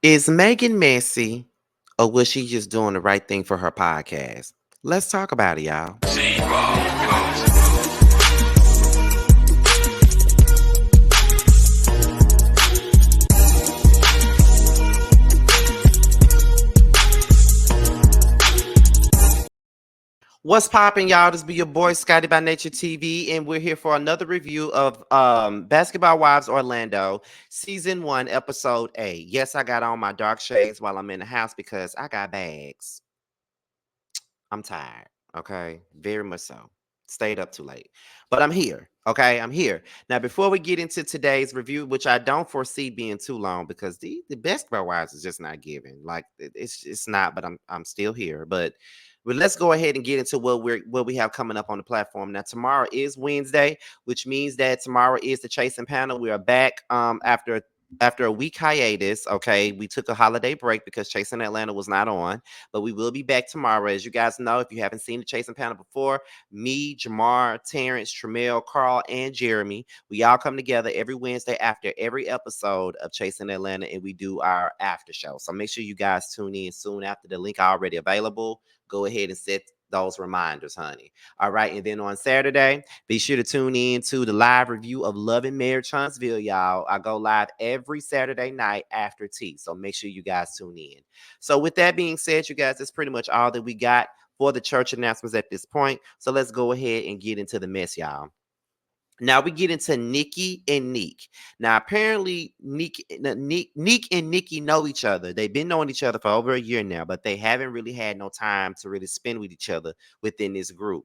Is Megan messy or was she just doing the right thing for her podcast? Let's talk about it, y'all. What's poppin', y'all? This be your boy Scotty by Nature TV, and we're here for another review of Basketball Wives Orlando, Season 1, Episode 8. Yes, I got on my dark shades while I'm in the house because I got bags. I'm tired, okay? Very much so. Stayed up too late. But I'm here, okay? I'm here. Now, before we get into today's review, which I don't foresee being too long because the basketball wives is just not giving. Like it's not, but I'm still here. But let's go ahead and get into what we have coming up on the platform. Now, tomorrow is Wednesday, which means that tomorrow is the Chasing panel. We are back after a week hiatus. Okay, we took a holiday break because Chasing Atlanta was not on, but we will be back tomorrow. As you guys know, if you haven't seen the Chasing panel before, me, Jamar, Terrence, Tramel, Carl, and Jeremy, we all come together every Wednesday after every episode of Chasing Atlanta, and we do our after show. So make sure you guys tune in soon after. The link already available. Go ahead and set those reminders, honey. All right, and then on Saturday, be sure to tune in to the live review of Love and Marriage Huntsville, y'all. I go live every Saturday night after tea, so make sure you guys tune in. So with that being said, you guys, that's pretty much all that we got for the church announcements at this point. So let's go ahead and get into the mess, y'all. Now we get into Nikki and Nick. Now apparently Nick and Nikki know each other. They've been knowing each other for over a year now, but they haven't really had no time to really spend with each other within this group.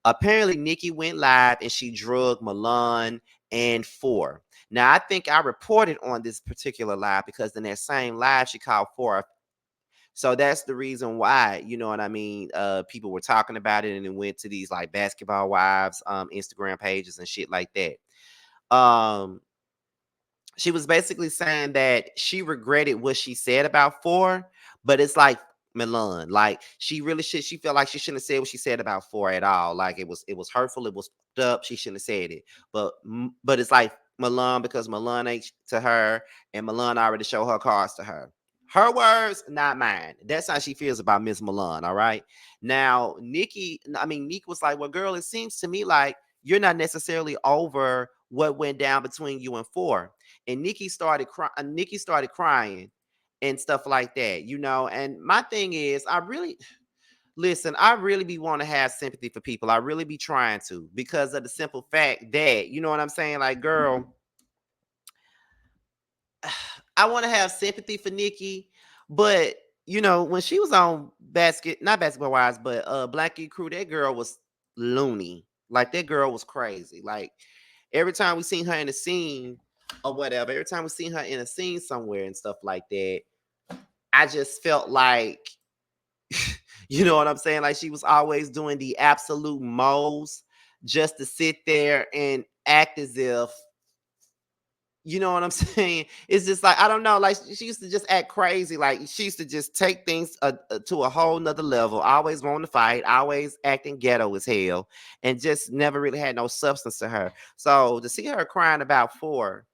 Apparently Nikki went live and she drugged Mulan and Four. Now I think I reported on this particular live because in that same live she called Four. So that's the reason why, you know what I mean? People were talking about it and it went to these like basketball wives, Instagram pages and shit like that. Um, she was basically saying that she regretted what she said about Four, but it's like Milan, like she really should. She felt like she shouldn't have said what she said about Four at all. Like it was hurtful. It was fucked up. She shouldn't have said it. But it's like Milan because Milan ain't to her, and Milan already showed her cards to her. Her words, not mine. That's how she feels about Miss Milan. All right. Now, Nick was like, well, girl, it seems to me like you're not necessarily over what went down between you and Four. And Nikki started crying and stuff like that, you know. And my thing is, I really listen. I really be want to have sympathy for people. I really be trying to because of the simple fact that you know what I'm saying. Like, girl, I want to have sympathy for Nikki, but you know when she was on not basketball wise, but Blankie Crew, that girl was loony. Like that girl was crazy. Like every time we seen her in a scene or whatever, every time we seen her in a scene somewhere and stuff like that, I just felt like, you know what I'm saying? Like she was always doing the absolute most just to sit there and act as if, you know what I'm saying? It's just like, I don't know. Like she used to just act crazy. Like she used to just take things to a whole nother level, always wanting to fight, always acting ghetto as hell, and just never really had no substance to her. So to see her crying about Four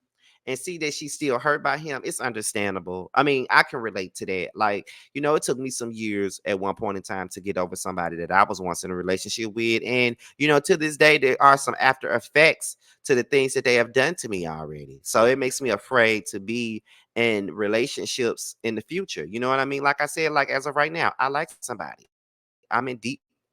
and see that she's still hurt by him, it's understandable. I mean, I can relate to that. Like, you know, it took me some years at one point in time to get over somebody that I was once in a relationship with. And, you know, to this day, there are some after effects to the things that they have done to me already. So it makes me afraid to be in relationships in the future. You know what I mean? Like I said, like as of right now, I like somebody. I'm in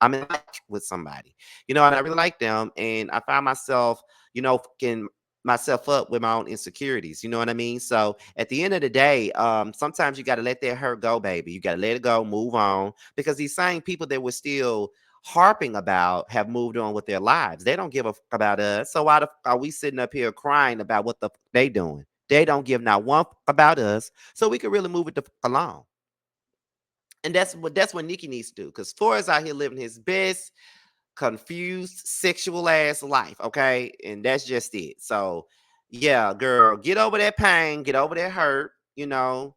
like with somebody, you know, and I really like them. And I find myself, you know, fucking myself up with my own insecurities. You know what I mean? So at the end of the day, sometimes you got to let that hurt go, baby. You got to let it go, move on, because these same people that were still harping about have moved on with their lives. They don't give a fuck about us. So why the fuck are we sitting up here crying about what the fuck they doing? They don't give not one fuck about us. So we can really move it the fuck along. And that's what Nikki needs to do. Because Forrest out here living his best confused sexual ass life, okay? And that's just it. So, yeah, girl, get over that pain, get over that hurt, you know.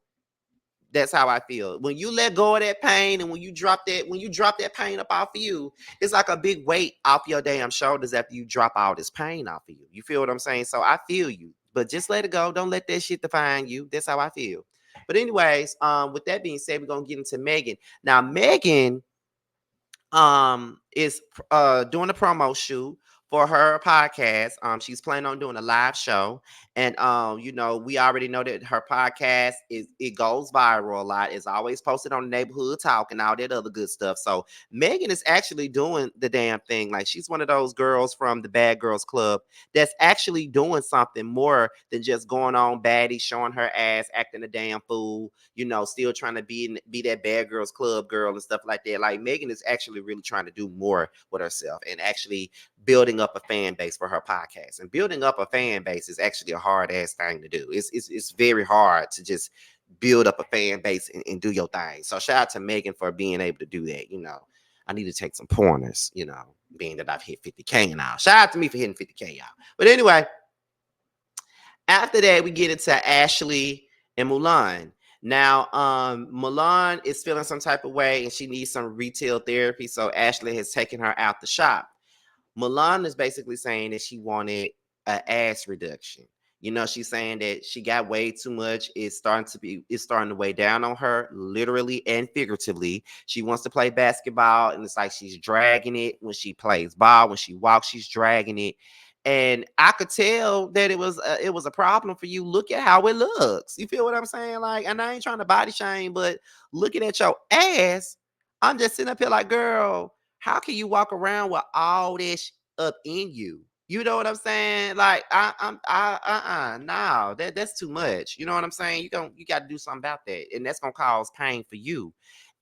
That's how I feel. When you let go of that pain and when you drop that pain up off of you, it's like a big weight off your damn shoulders after you drop all this pain off of you. You feel what I'm saying? So I feel you. But just let it go. Don't let that shit define you. That's how I feel. But anyways, with that being said, we're gonna get into Megan. Now, Megan is doing a promo shoot for her podcast. She's planning on doing a live show. And we already know that her podcast it goes viral a lot. It's always posted on the neighborhood talk and all that other good stuff. So Megan is actually doing the damn thing. Like, she's one of those girls from the Bad Girls Club that's actually doing something more than just going on baddie, showing her ass, acting a damn fool, still trying to be that Bad Girls Club girl and stuff like that. Like, Megan is actually really trying to do more with herself and actually building up a fan base for her podcast. And building up a fan base is actually a hard ass thing to do. It's very hard to just build up a fan base and do your thing. So shout out to Megan for being able to do that. I need to take some pointers, being that I've hit 50K now. Shout out to me for hitting 50K, y'all. But anyway, after that, we get into Ashley and Mulan. Now, Mulan is feeling some type of way and she needs some retail therapy. So Ashley has taken her out the shop. Mulan is basically saying that she wanted an ass reduction. She's saying that she got way too much. It's starting to weigh down on her, literally and figuratively. She wants to play basketball, and it's like she's dragging it when she plays ball. When she walks, she's dragging it. And I could tell that it was a problem for you. Look at how it looks. You feel what I'm saying? Like, and I ain't trying to body shame, but looking at your ass, I'm just sitting up here like, girl, how can you walk around with all this up in you? You know what I'm saying? Like, no, that's too much. You know what I'm saying? You got to do something about that, and that's gonna cause pain for you.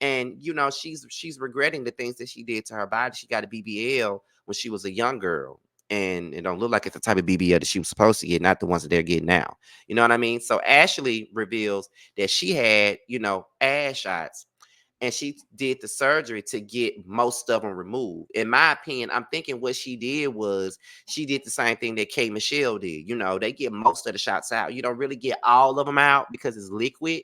And she's regretting the things that she did to her body. She got a BBL when she was a young girl, and it don't look like it's the type of BBL that she was supposed to get, not the ones that they're getting now. You know what I mean? So Ashley reveals that she had, ass shots, and she did the surgery to get most of them removed. In my opinion, I'm thinking what she did was she did the same thing that K Michelle did. They get most of the shots out. You don't really get all of them out because it's liquid,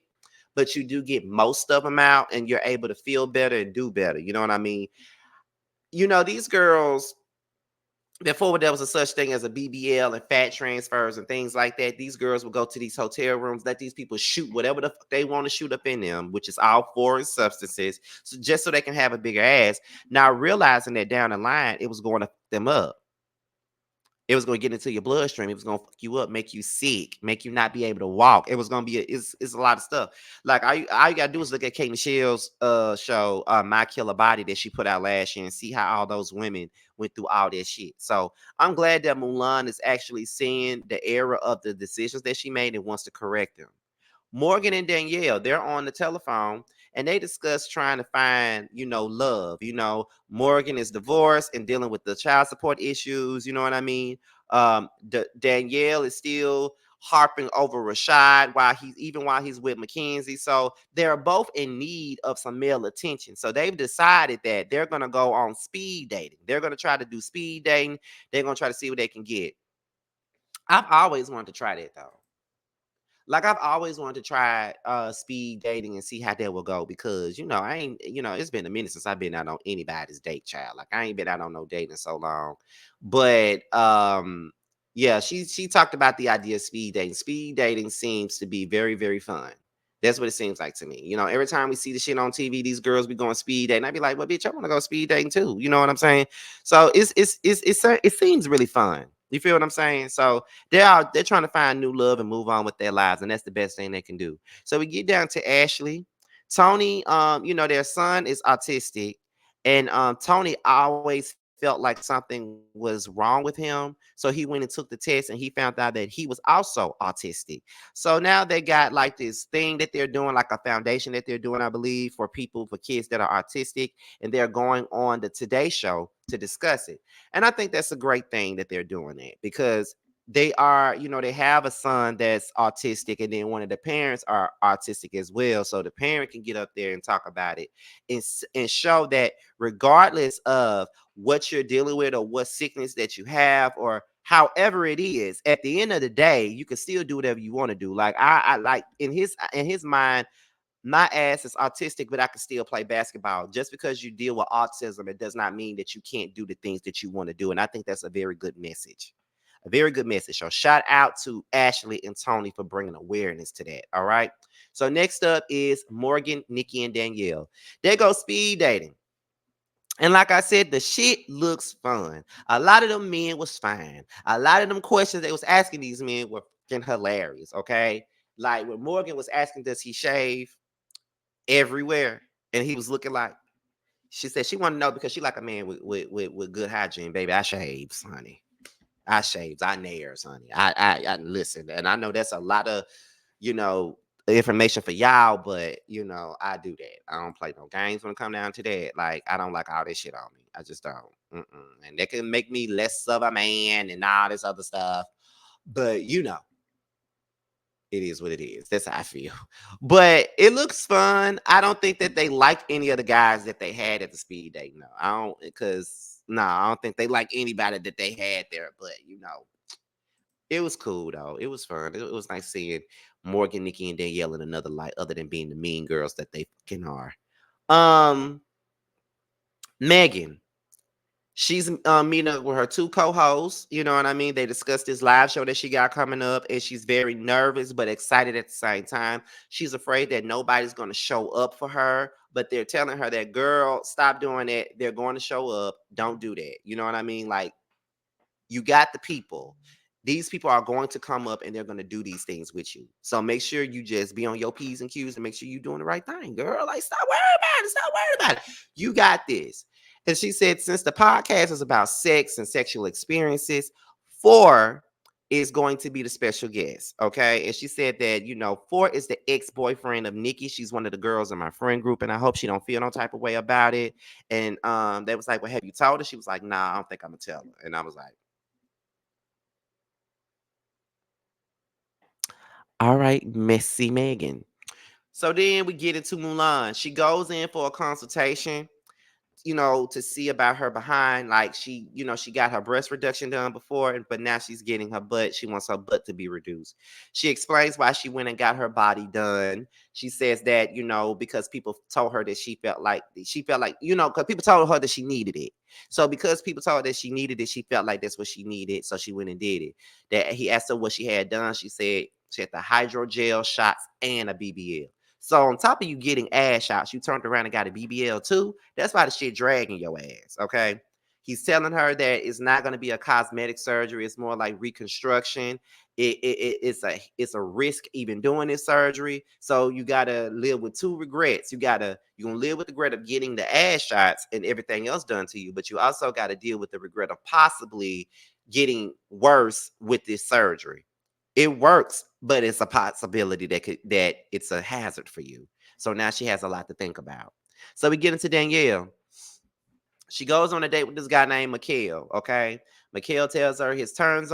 but you do get most of them out, and you're able to feel better and do better. You know what I mean? These girls, before there was a such thing as a BBL and fat transfers and things like that, these girls would go to these hotel rooms, let these people shoot whatever the fuck they want to shoot up in them, which is all foreign substances, so just so they can have a bigger ass. Now realizing that down the line, it was going to fuck them up. It was going to get into your bloodstream. It was going to fuck you up, make you sick, make you not be able to walk. It was going to be it's a lot of stuff. Like, all you got to do is look at Kate Michelle's show, My Killer Body, that she put out last year, and see how all those women went through all that shit. So I'm glad that Mulan is actually seeing the error of the decisions that she made and wants to correct them. Morgan and Danielle, they're on the telephone and they discuss trying to find, love. Morgan is divorced and dealing with the child support issues. You know what I mean? Danielle is still harping over Rashad while he's with Mackenzie. So they're both in need of some male attention. So they've decided that they're going to go on speed dating. They're going to try to do speed dating. They're going to try to see what they can get. I've always wanted to try that though. Like, I've always wanted to try speed dating and see how that will go, because I ain't, it's been a minute since I've been out on anybody's date, child. Like, I ain't been out on no date in so long. But yeah, she talked about the idea of speed dating. Speed dating seems to be very, very fun. That's what it seems like to me. Every time we see the shit on TV, these girls be going speed dating. I'd be like, well, bitch, I want to go speed dating too. You know what I'm saying? So it seems really fun. You feel what I'm saying? So they're trying to find new love and move on with their lives, and that's the best thing they can do. So we get down to Ashley. Tony, their son is autistic, and Tony always felt like something was wrong with him. So he went and took the test and he found out that he was also autistic. So now they got like this thing that they're doing, like a foundation that they're doing, I believe, for kids that are autistic, and they're going on the Today Show to discuss it. And I think that's a great thing that they're doing that, because they have a son that's autistic, and then one of the parents are autistic as well. So the parent can get up there and talk about it and show that regardless of what you're dealing with or what sickness that you have or however it is, at the end of the day, you can still do whatever you want to do. Like, I like in his mind, my ass is autistic, but I can still play basketball. Just because you deal with autism, it does not mean that you can't do the things that you want to do. And I think that's a very good message. A very good message. So shout out to Ashley and Tony for bringing awareness to that. All right. So next up is Morgan, Nikki, and Danielle. They go speed dating. And like I said, the shit looks fun. A lot of them men was fine. A lot of them questions they was asking these men were fucking hilarious. Okay. Like when Morgan was asking, does he shave everywhere? And he was looking like, she said she wanted to know because she like a man with good hygiene, baby. I shaves, honey. I shaves, I nails, honey. I listen, and I know that's a lot of, you know, information for y'all, but you know, I do that. I don't play no games when it come down to that. Like, I don't like all this shit on me. I just don't. And that can make me less of a man and all this other stuff. But you know, it is what it is. That's how I feel. But it looks fun. I don't think that they like any of the guys that they had at the speed date. No, I don't, because no, I don't think they like anybody that they had there. But you know, it was cool though. It was fun. It was nice seeing Morgan, Nikki, and Danielle in another light, other than being the mean girls that they fucking are. Um, Megan. She's meeting up with her two co-hosts. You know what I mean? They discussed this live show that she got coming up, and she's very nervous but excited at the same time. She's afraid that nobody's going to show up for her, but they're telling her that, girl, stop doing that. They're going to show up. Don't do that. You know what I mean? Like, you got the people. These people are going to come up and they're going to do these things with you. So make sure you just be on your P's and Q's and make sure you're doing the right thing, girl. Like, stop worrying about it. Stop worrying about it. You got this. And she said, since the podcast is about sex and sexual experiences, 4 is going to be the special guest. Okay. And she said that, you know, 4 is the ex-boyfriend of Nikki. She's one of the girls in my friend group, and I hope she don't feel no type of way about it. And they was like, well, have you told her? She was like, nah, I don't think I'm gonna tell her. And I was like, all right, Messy Megan. So then we get into Mulan. She goes in for a consultation, you know, to see about her behind. Like, she, you know, she got her breast reduction done before, but now she's getting her butt. She wants her butt to be reduced. She explains why she went and got her body done. She says that, you know, because people told her that she felt like, you know, because people told her that she needed it. So because people told her that she needed it, she felt like that's what she needed. So she went and did it. That he asked her what she had done. She said she had the hydrogel shots and a BBL. So on top of you getting ass shots, you turned around and got a BBL too. That's why the shit dragging your ass. Okay. He's telling her that it's not going to be a cosmetic surgery. It's more like reconstruction. It's a risk even doing this surgery. So you gotta live with 2 regrets. You're gonna live with the regret of getting the ass shots and everything else done to you, but you also got to deal with the regret of possibly getting worse with this surgery. It works, but it's a possibility that it's a hazard for you. So now she has a lot to think about. So we get into Danielle. She goes on a date with this guy named Mikhail. Okay. Mikhail tells her his turn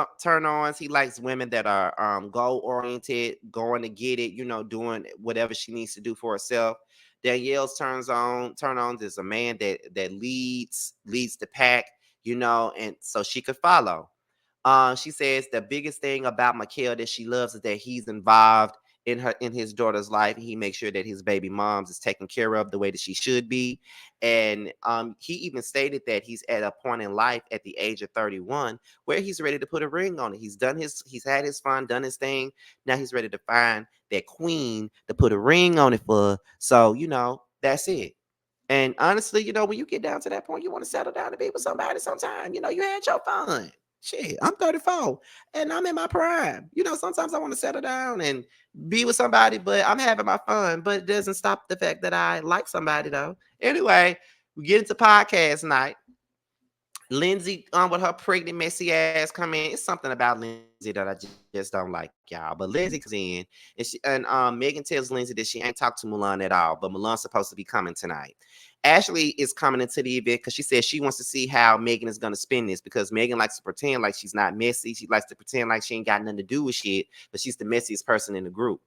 ons. He likes women that are goal oriented, going to get it, you know, doing whatever she needs to do for herself. Danielle's turn on is a man that leads the pack, you know, and so she could follow. She says the biggest thing about Mikhail that she loves is that he's involved in his daughter's life. He makes sure that his baby moms is taken care of the way that she should be. And he even stated that he's at a point in life at the age of 31 where he's ready to put a ring on it. He's had his fun, done his thing. Now he's ready to find that queen to put a ring on it for. So, you know, that's it. And honestly, you know, when you get down to that point, you want to settle down and be with somebody sometime. You know, you had your fun. Shit, I'm 34 and I'm in my prime. You know, sometimes I want to settle down and be with somebody, but I'm having my fun. But it doesn't stop the fact that I like somebody, though. Anyway, we get into podcast night. Lindsay, with her pregnant, messy ass come in. It's something about Lindsay that I just don't like, y'all. But Lindsay comes in, and Megan tells Lindsay that she ain't talked to Mulan at all, but Mulan's supposed to be coming tonight. Ashley is coming into the event because she says she wants to see how Megan is going to spin this, because Megan likes to pretend like she's not messy. She likes to pretend like she ain't got nothing to do with shit, but she's the messiest person in the group.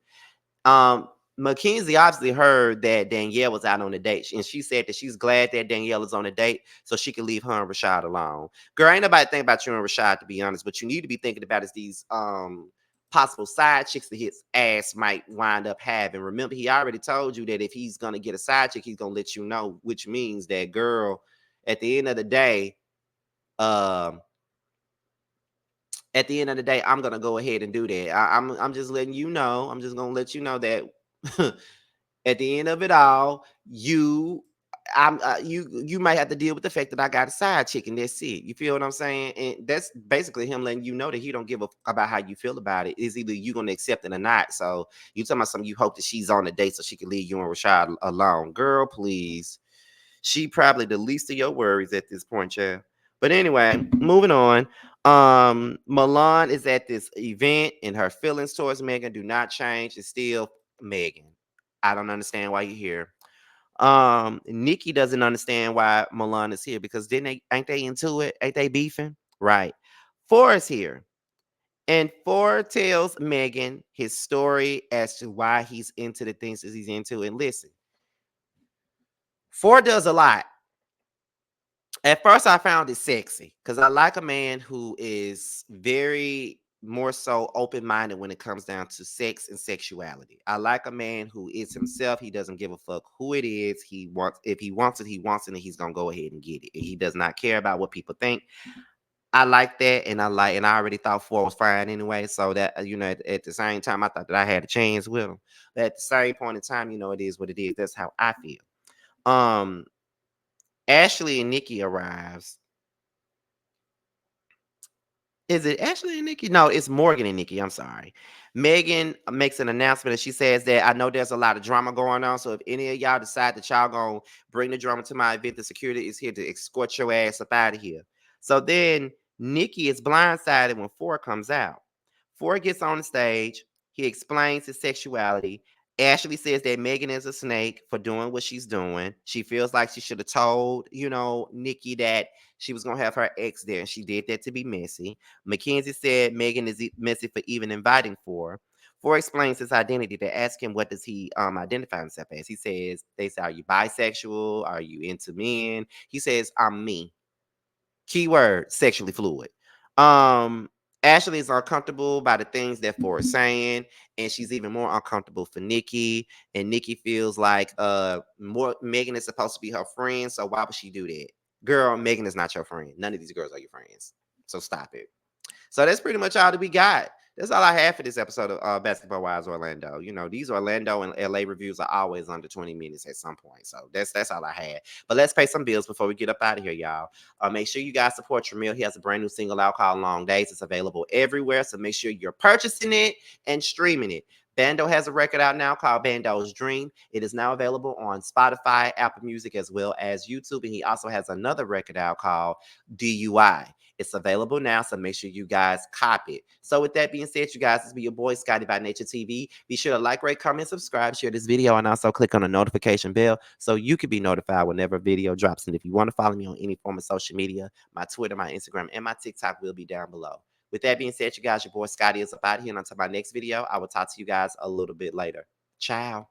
Um, Mackenzie obviously heard that Danielle was out on a date, and she said that she's glad that Danielle is on a date so she can leave her and Rashad alone. Girl, ain't nobody think about you and Rashad, to be honest. What you need to be thinking about is these possible side chicks that his ass might wind up having. Remember, he already told you that if he's gonna get a side chick, he's gonna let you know, which means that, girl, at the end of the day, um At the end of the day, I'm gonna go ahead and do that. I'm just letting you know. I'm just gonna let you know that at the end of it all, you might have to deal with the fact that I got a side chick and that's it. You feel what I'm saying? And that's basically him letting you know that he don't give a about how you feel about it. It's either you gonna accept it or not. So you talking about something you hope that she's on a date so she can leave you and Rashad alone. Girl, please. She probably the least of your worries at this point, child. But anyway, moving on. Mulan is at this event and her feelings towards Megan do not change. It's still Megan. I don't understand why you're here. Nikki doesn't understand why Mulan is here because then they ain't they into it? Ain't they beefing? Right. Four is here. And Four tells Megan his story as to why he's into the things that he's into. And listen, Four does a lot. At first, I found it sexy because I like a man who is very more so open minded when it comes down to sex and sexuality. I like a man who is himself. He doesn't give a fuck who it is. He wants, if he wants it, he wants it, and he's gonna go ahead and get it. And he does not care about what people think. I like that, and I already thought Four was fine anyway. So that at the same time, I thought that I had a chance with him. But at the same point in time, it is what it is. That's how I feel. Um, Ashley and Nikki arrives. Is it Ashley and Nikki? No, it's Morgan and Nikki. I'm sorry. Megan makes an announcement and she says that I know there's a lot of drama going on. So if any of y'all decide that y'all gonna bring the drama to my event, the security is here to escort your ass up out of here. So then Nikki is blindsided when Four comes out. Four gets on the stage. He explains his sexuality. Ashley says that Megan is a snake for doing what she's doing. She feels like she should have told, Nikki that she was gonna have her ex there, and she did that to be messy. Mackenzie said Megan is messy for even inviting Four. Four explains his identity. They ask him what does he identify himself as. He says, they say, are you bisexual? Are you into men? He says, I'm me. Keyword sexually fluid. Um, Ashley is uncomfortable by the things that Four is saying, and she's even more uncomfortable for Nikki. And Nikki feels like more Megan is supposed to be her friend, so why would she do that? Girl, Megan is not your friend. None of these girls are your friends. So stop it. So that's pretty much all that we got. That's all I have for this episode of Basketball Wives Orlando. These Orlando and LA reviews are always under 20 minutes at some point. So that's all I had. But let's pay some bills before we get up out of here, y'all. Make sure you guys support Tramiel. He has a brand new single out called Long Days. It's available everywhere. So make sure you're purchasing it and streaming it. Bando has a record out now called Bando's Dream. It is now available on Spotify, Apple Music, as well as YouTube. And he also has another record out called DUI. It's available now, so make sure you guys copy it. So with that being said, you guys, this be your boy, Scotty by Nature TV. Be sure to like, rate, comment, subscribe, share this video, and also click on the notification bell so you can be notified whenever a video drops. And if you want to follow me on any form of social media, my Twitter, my Instagram, and my TikTok will be down below. With that being said, you guys, your boy Scotty is up out here. And until my next video, I will talk to you guys a little bit later. Ciao.